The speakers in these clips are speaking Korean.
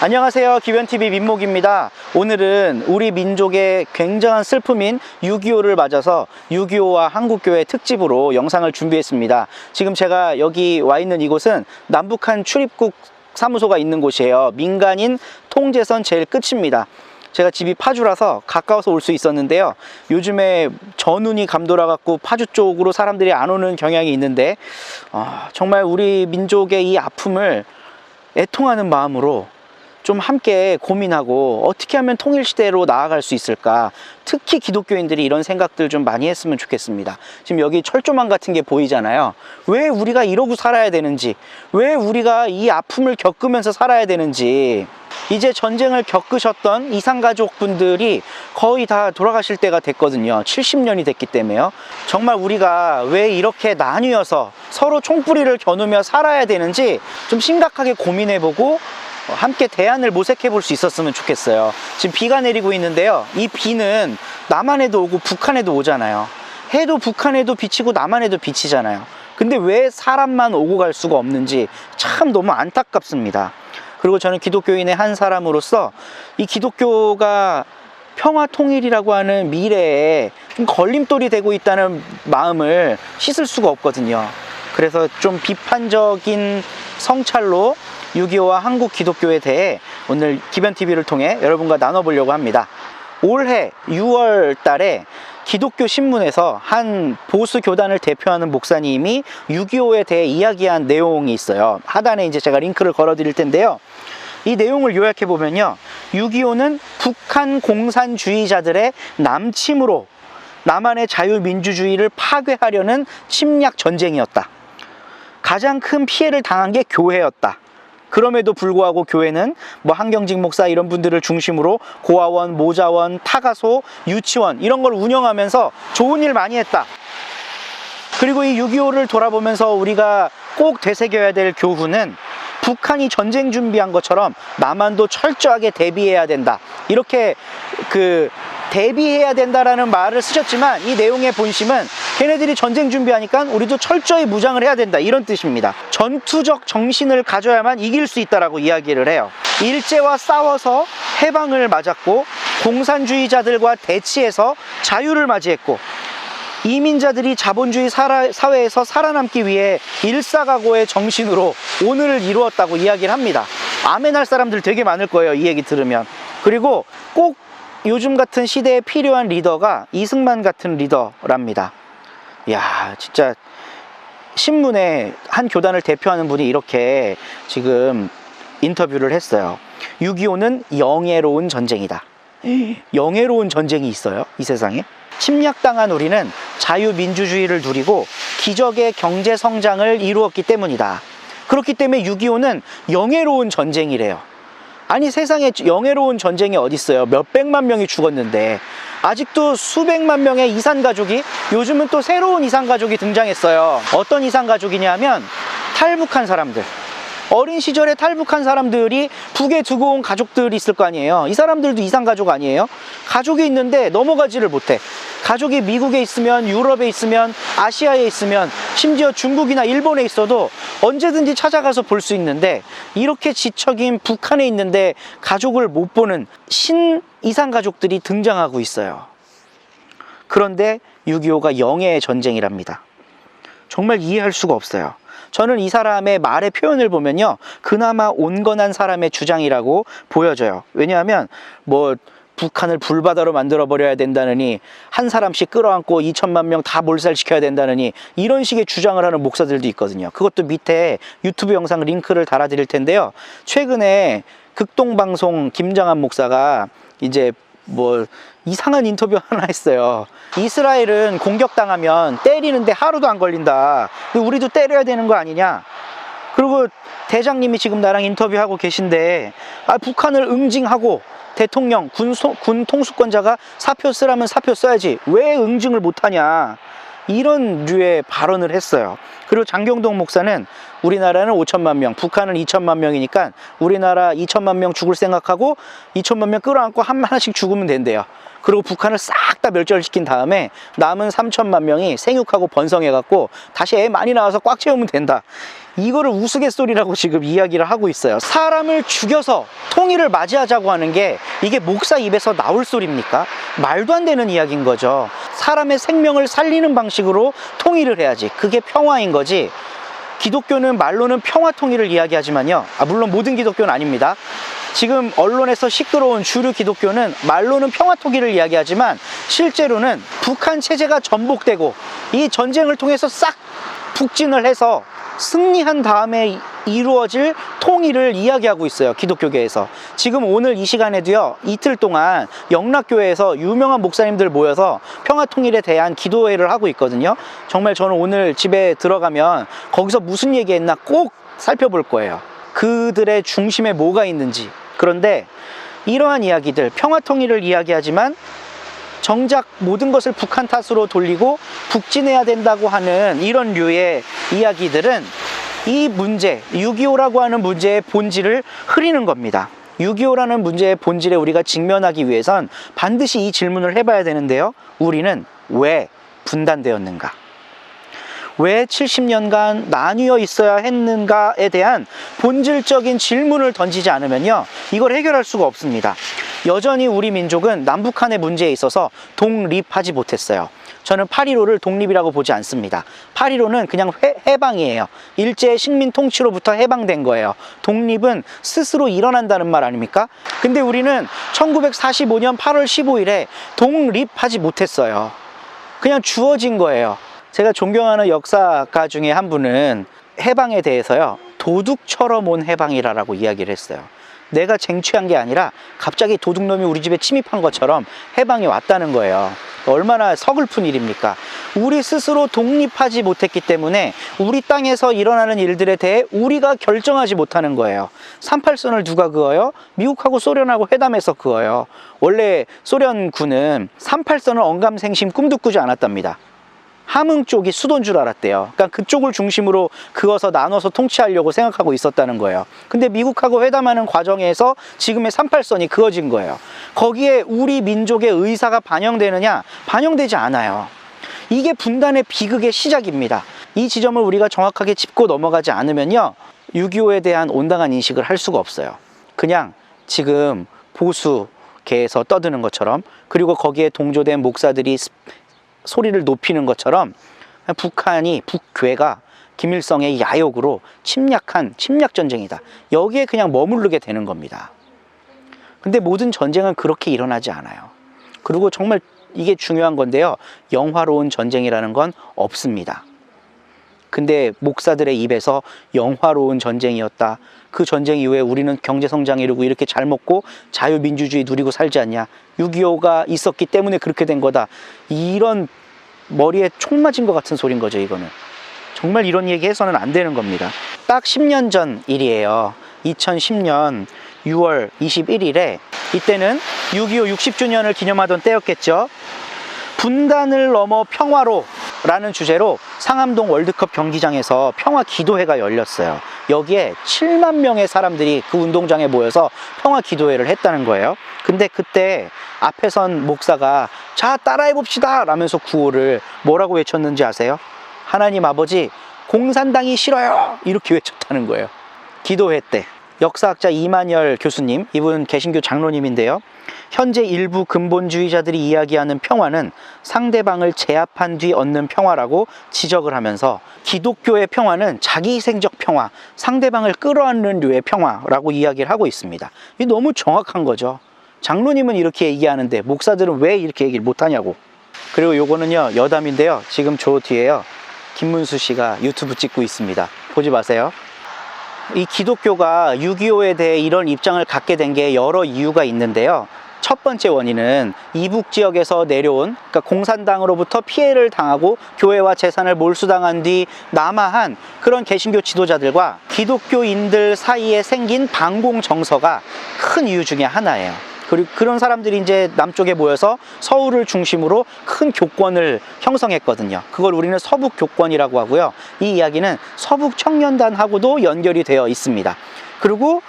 안녕하세요, 기변TV 민목입니다. 오늘은 우리 민족의 굉장한 슬픔인 6.25를 맞아서 6.25와 한국교회 특집으로 영상을 준비했습니다. 지금 제가 여기 와 있는 이곳은 남북한 출입국 사무소가 있는 곳이에요. 민간인 통제선 제일 끝입니다. 제가 집이 파주라서 가까워서 올 수 있었는데요. 요즘에 전운이 감돌아 갖고 파주 쪽으로 사람들이 안 오는 경향이 있는데 정말 우리 민족의 이 아픔을 애통하는 마음으로 좀 함께 고민하고 어떻게 하면 통일시대로 나아갈 수 있을까, 특히 기독교인들이 이런 생각들 좀 많이 했으면 좋겠습니다. 지금 여기 철조망 같은 게 보이잖아요. 왜 우리가 이러고 살아야 되는지, 왜 우리가 이 아픔을 겪으면서 살아야 되는지, 이제 전쟁을 겪으셨던 이산가족분들이 거의 다 돌아가실 때가 됐거든요. 70년이 됐기 때문에요. 정말 우리가 왜 이렇게 나뉘어서 서로 총뿌리를 겨누며 살아야 되는지 좀 심각하게 고민해보고 함께 대안을 모색해 볼 수 있었으면 좋겠어요. 지금 비가 내리고 있는데요. 이 비는 남한에도 오고 북한에도 오잖아요. 해도 북한에도 비치고 남한에도 비치잖아요. 근데 왜 사람만 오고 갈 수가 없는지 참 너무 안타깝습니다. 그리고 저는 기독교인의 한 사람으로서 이 기독교가 평화 통일이라고 하는 미래에 좀 걸림돌이 되고 있다는 마음을 씻을 수가 없거든요. 그래서 좀 비판적인 성찰로 6.25와 한국 기독교에 대해 오늘 기변TV를 통해 여러분과 나눠보려고 합니다. 올해 6월 달에 기독교 신문에서 한 보수 교단을 대표하는 목사님이 6.25에 대해 이야기한 내용이 있어요. 하단에 이제 제가 링크를 걸어 드릴 텐데요. 이 내용을 요약해 보면요. 6.25는 북한 공산주의자들의 남침으로 남한의 자유민주주의를 파괴하려는 침략 전쟁이었다. 가장 큰 피해를 당한 게 교회였다. 그럼에도 불구하고 교회는 한경직 목사 이런 분들을 중심으로 고아원, 모자원, 타가소, 유치원 이런 걸 운영하면서 좋은 일 많이 했다. 그리고 이 6.25를 돌아보면서 우리가 꼭 되새겨야 될 교훈은 북한이 전쟁 준비한 것처럼 남한도 철저하게 대비해야 된다. 이렇게 대비해야 된다라는 말을 쓰셨지만 이 내용의 본심은 걔네들이 전쟁 준비하니까 우리도 철저히 무장을 해야 된다, 이런 뜻입니다. 전투적 정신을 가져야만 이길 수 있다라고 이야기를 해요. 일제와 싸워서 해방을 맞았고 공산주의자들과 대치해서 자유를 맞이했고 이민자들이 자본주의 사회에서 살아남기 위해 일사각오의 정신으로 오늘을 이루었다고 이야기를 합니다. 아멘할 사람들 되게 많을 거예요, 이 얘기 들으면. 그리고 꼭 요즘 같은 시대에 필요한 리더가 이승만 같은 리더랍니다. 이야, 진짜 신문에 한 교단을 대표하는 분이 이렇게 지금 인터뷰를 했어요. 6.25는 영예로운 전쟁이다. 영예로운 전쟁이 있어요, 이 세상에? 침략당한 우리는 자유민주주의를 누리고 기적의 경제성장을 이루었기 때문이다. 그렇기 때문에 6.25는 영예로운 전쟁이래요. 아니, 세상에 영예로운 전쟁이 어딨어요. 몇백만 명이 죽었는데 아직도 수백만 명의 이산가족이, 요즘은 또 새로운 이산가족이 등장했어요. 어떤 이산가족이냐면 탈북한 사람들, 어린 시절에 탈북한 사람들이 북에 두고 온 가족들이 있을 거 아니에요. 이 사람들도 이산가족 아니에요? 가족이 있는데 넘어가지를 못해. 가족이 미국에 있으면, 유럽에 있으면, 아시아에 있으면, 심지어 중국이나 일본에 있어도 언제든지 찾아가서 볼 수 있는데 이렇게 지척인 북한에 있는데 가족을 못 보는 이산가족들이 등장하고 있어요. 그런데 6.25가 영예의 전쟁이랍니다. 정말 이해할 수가 없어요. 저는 이 사람의 말의 표현을 보면요, 그나마 온건한 사람의 주장이라고 보여져요. 왜냐하면 북한을 불바다로 만들어버려야 된다느니, 한 사람씩 끌어안고 2천만 명 다 몰살시켜야 된다느니, 이런 식의 주장을 하는 목사들도 있거든요. 그것도 밑에 유튜브 영상 링크를 달아드릴 텐데요. 최근에 극동방송 김장한 목사가 이제 이상한 인터뷰 하나 했어요. 이스라엘은 공격당하면 때리는데 하루도 안 걸린다. 우리도 때려야 되는 거 아니냐. 그리고 대장님이 지금 나랑 인터뷰하고 계신데, 북한을 응징하고 대통령, 군 통수권자가 사표 쓰라면 사표 써야지 왜 응징을 못하냐, 이런 류의 발언을 했어요. 그리고 장경동 목사는 우리나라는 5천만 명, 북한은 2천만 명이니까 우리나라 2천만 명 죽을 생각하고 2천만 명 끌어안고 하나씩 죽으면 된대요. 그리고 북한을 싹 다 멸절시킨 다음에 남은 3천만 명이 생육하고 번성해갖고 다시 애 많이 나와서 꽉 채우면 된다. 이거를 우스갯소리라고 지금 이야기를 하고 있어요. 사람을 죽여서 통일을 맞이하자고 하는 게 이게 목사 입에서 나올 소리입니까? 말도 안 되는 이야기인 거죠. 사람의 생명을 살리는 방식으로 통일을 해야지. 그게 평화인 거지. 기독교는 말로는 평화 통일을 이야기하지만요. 물론 모든 기독교는 아닙니다. 지금 언론에서 시끄러운 주류 기독교는 말로는 평화 통일을 이야기하지만 실제로는 북한 체제가 전복되고 이 전쟁을 통해서 싹 북진을 해서 승리한 다음에 이루어질 통일을 이야기하고 있어요. 기독교계에서. 지금 오늘 이 시간에도요, 이틀 동안 영락교회에서 유명한 목사님들 모여서 평화통일에 대한 기도회를 하고 있거든요. 정말 저는 오늘 집에 들어가면 거기서 무슨 얘기했나 꼭 살펴볼 거예요. 그들의 중심에 뭐가 있는지. 그런데 이러한 이야기들, 평화통일을 이야기하지만 정작 모든 것을 북한 탓으로 돌리고 북진해야 된다고 하는 이런 류의 이야기들은 이 문제, 6.25라고 하는 문제의 본질을 흐리는 겁니다. 6.25라는 문제의 본질에 우리가 직면하기 위해선 반드시 이 질문을 해봐야 되는데요. 우리는 왜 분단되었는가? 왜 70년간 나뉘어 있어야 했는가에 대한 본질적인 질문을 던지지 않으면요, 이걸 해결할 수가 없습니다. 여전히 우리 민족은 남북한의 문제에 있어서 독립하지 못했어요. 저는 8.15를 독립이라고 보지 않습니다. 8.15는 그냥 해방이에요. 일제 식민 통치로부터 해방된 거예요. 독립은 스스로 일어난다는 말 아닙니까? 근데 우리는 1945년 8월 15일에 독립하지 못했어요. 그냥 주어진 거예요. 제가 존경하는 역사가 중에 한 분은 해방에 대해서요, 도둑처럼 온 해방이라고 이야기를 했어요. 내가 쟁취한 게 아니라 갑자기 도둑놈이 우리 집에 침입한 것처럼 해방이 왔다는 거예요. 얼마나 서글픈 일입니까? 우리 스스로 독립하지 못했기 때문에 우리 땅에서 일어나는 일들에 대해 우리가 결정하지 못하는 거예요. 38선을 누가 그어요? 미국하고 소련하고 회담해서 그어요. 원래 소련군은 38선을 언감생심 꿈도 꾸지 않았답니다. 함흥 쪽이 수도인 줄 알았대요. 그러니까 그쪽을 중심으로 그어서 나눠서 통치하려고 생각하고 있었다는 거예요. 근데 미국하고 회담하는 과정에서 지금의 38선이 그어진 거예요. 거기에 우리 민족의 의사가 반영되느냐? 반영되지 않아요. 이게 분단의 비극의 시작입니다. 이 지점을 우리가 정확하게 짚고 넘어가지 않으면요, 6.25에 대한 온당한 인식을 할 수가 없어요. 그냥 지금 보수계에서 떠드는 것처럼, 그리고 거기에 동조된 목사들이 소리를 높이는 것처럼 북괴가 김일성의 야욕으로 침략한 침략전쟁이다. 여기에 그냥 머무르게 되는 겁니다. 근데 모든 전쟁은 그렇게 일어나지 않아요. 그리고 정말 이게 중요한 건데요, 영화로운 전쟁이라는 건 없습니다. 근데 목사들의 입에서 영화로운 전쟁이었다, 그 전쟁 이후에 우리는 경제성장에 이르고 이렇게 잘 먹고 자유민주주의 누리고 살지 않냐, 6.25가 있었기 때문에 그렇게 된 거다, 이런 머리에 총 맞은 것 같은 소린 거죠. 이거는 정말 이런 얘기 해서는 안 되는 겁니다. 딱 10년 전 일이에요. 2010년 6월 21일에 이때는 6.25 60주년을 기념하던 때였겠죠. 분단을 넘어 평화로 라는 주제로 상암동 월드컵 경기장에서 평화 기도회가 열렸어요. 여기에 7만 명의 사람들이 그 운동장에 모여서 평화 기도회를 했다는 거예요. 근데 그때 앞에 선 목사가 자, 따라해 봅시다 라면서 구호를 뭐라고 외쳤는지 아세요? 하나님 아버지, 공산당이 싫어요, 이렇게 외쳤다는 거예요. 기도회 때. 역사학자 이만열 교수님, 이분 개신교 장로님인데요, 현재 일부 근본주의자들이 이야기하는 평화는 상대방을 제압한 뒤 얻는 평화라고 지적을 하면서 기독교의 평화는 자기희생적 평화, 상대방을 끌어안는 류의 평화라고 이야기를 하고 있습니다. 이게 너무 정확한 거죠. 장로님은 이렇게 얘기하는데 목사들은 왜 이렇게 얘기를 못하냐고. 그리고 요거는요, 여담인데요, 지금 저 뒤에요, 김문수 씨가 유튜브 찍고 있습니다. 보지 마세요. 이 기독교가 6.25에 대해 이런 입장을 갖게 된 게 여러 이유가 있는데요. 첫 번째 원인은 이북 지역에서 내려온, 그러니까 공산당으로부터 피해를 당하고 교회와 재산을 몰수당한 뒤 남하한 그런 개신교 지도자들과 기독교인들 사이에 생긴 반공 정서가 큰 이유 중에 하나예요. 그리고 그런 사람들이 이제 남쪽에 모여서 서울을 중심으로 큰 교권을 형성했거든요. 그걸 우리는 서북 교권이라고 하고요. 이 이야기는 서북 청년단하고도 연결이 되어 있습니다. 그리고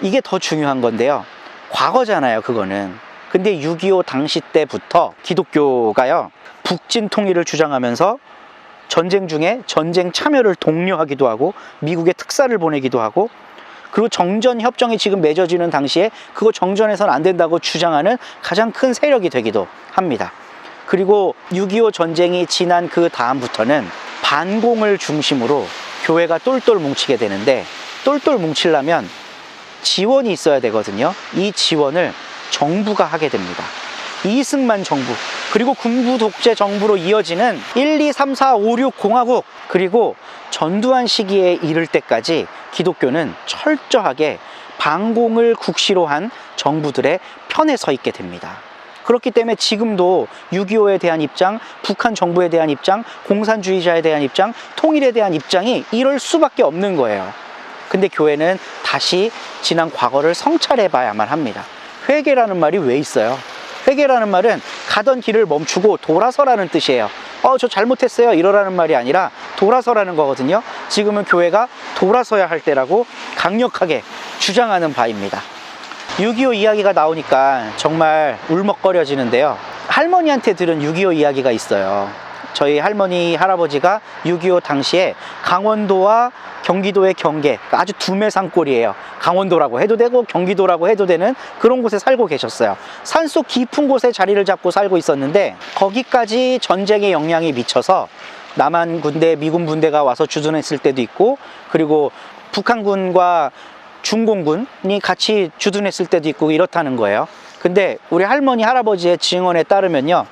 이게 더 중요한 건데요, 과거잖아요, 그거는. 근데 6.25 당시 때부터 기독교가요, 북진 통일을 주장하면서 전쟁 중에 전쟁 참여를 독려하기도 하고 미국에 특사를 보내기도 하고, 그리고 정전 협정이 지금 맺어지는 당시에 그거 정전해서는 안 된다고 주장하는 가장 큰 세력이 되기도 합니다. 그리고 6.25 전쟁이 지난 그 다음부터는 반공을 중심으로 교회가 똘똘 뭉치게 되는데, 똘똘 뭉치려면 지원이 있어야 되거든요. 이 지원을 정부가 하게 됩니다. 이승만 정부, 그리고 군부 독재 정부로 이어지는 1, 2, 3, 4, 5, 6 공화국, 그리고 전두환 시기에 이를 때까지 기독교는 철저하게 반공을 국시로 한 정부들의 편에 서 있게 됩니다. 그렇기 때문에 지금도 6.25에 대한 입장, 북한 정부에 대한 입장, 공산주의자에 대한 입장, 통일에 대한 입장이 이럴 수밖에 없는 거예요. 근데 교회는 다시 지난 과거를 성찰해 봐야만 합니다. 회개라는 말이 왜 있어요? 회개라는 말은 가던 길을 멈추고 돌아서라는 뜻이에요. 저 잘못했어요 이러라는 말이 아니라 돌아서라는 거거든요. 지금은 교회가 돌아서야 할 때라고 강력하게 주장하는 바입니다. 6.25 이야기가 나오니까 정말 울먹거려지는데요. 할머니한테 들은 6.25 이야기가 있어요. 저희 할머니, 할아버지가 6.25 당시에 강원도와 경기도의 경계, 아주 두메산골이에요. 강원도라고 해도 되고 경기도라고 해도 되는 그런 곳에 살고 계셨어요. 산속 깊은 곳에 자리를 잡고 살고 있었는데, 거기까지 전쟁의 영향이 미쳐서 남한 군대, 미군 분대가 와서 주둔했을 때도 있고, 그리고 북한군과 중공군이 같이 주둔했을 때도 있고 이렇다는 거예요. 근데 우리 할머니, 할아버지의 증언에 따르면요,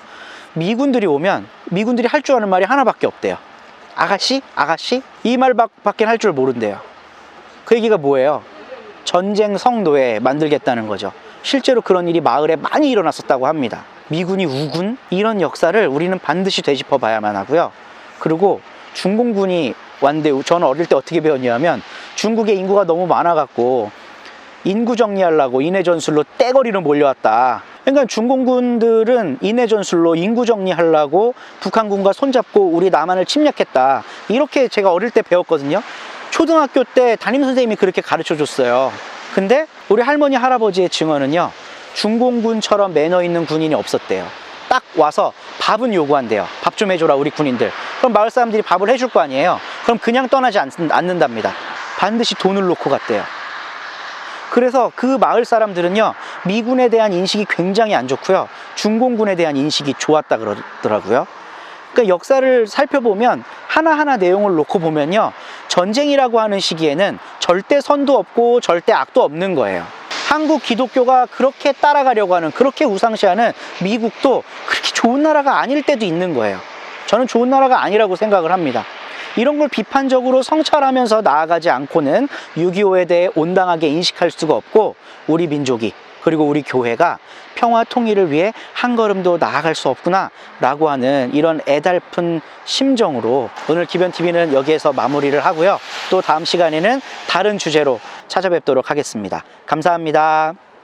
미군들이 오면 미군들이 할 줄 아는 말이 하나밖에 없대요. 아가씨? 아가씨? 이 말밖에 할 줄 모른대요. 그 얘기가 뭐예요? 전쟁 성노예 만들겠다는 거죠. 실제로 그런 일이 마을에 많이 일어났었다고 합니다. 미군이 우군? 이런 역사를 우리는 반드시 되짚어 봐야만 하고요. 그리고 중공군이 왔는데, 저는 어릴 때 어떻게 배웠냐면, 중국의 인구가 너무 많아갖고 인구 정리하려고 인해 전술로 떼거리로 몰려왔다. 그러니까 중공군들은 인해 전술로 인구 정리하려고 북한군과 손잡고 우리 남한을 침략했다. 이렇게 제가 어릴 때 배웠거든요. 초등학교 때 담임선생님이 그렇게 가르쳐 줬어요. 근데 우리 할머니, 할아버지의 증언은요, 중공군처럼 매너 있는 군인이 없었대요. 딱 와서 밥은 요구한대요. 밥 좀 해줘라 우리 군인들. 그럼 마을 사람들이 밥을 해줄 거 아니에요. 그럼 그냥 떠나지 않는답니다. 반드시 돈을 놓고 갔대요. 그래서 그 마을 사람들은요, 미군에 대한 인식이 굉장히 안 좋고요, 중공군에 대한 인식이 좋았다 그러더라고요. 그러니까 역사를 살펴보면 하나하나 내용을 놓고 보면요, 전쟁이라고 하는 시기에는 절대 선도 없고 절대 악도 없는 거예요. 한국 기독교가 그렇게 따라가려고 하는, 그렇게 우상시하는 미국도 그렇게 좋은 나라가 아닐 때도 있는 거예요. 저는 좋은 나라가 아니라고 생각을 합니다. 이런 걸 비판적으로 성찰하면서 나아가지 않고는 6.25에 대해 온당하게 인식할 수가 없고, 우리 민족이, 그리고 우리 교회가 평화 통일을 위해 한 걸음도 나아갈 수 없구나 라고 하는 이런 애달픈 심정으로 오늘 기변TV는 여기에서 마무리를 하고요. 또 다음 시간에는 다른 주제로 찾아뵙도록 하겠습니다. 감사합니다.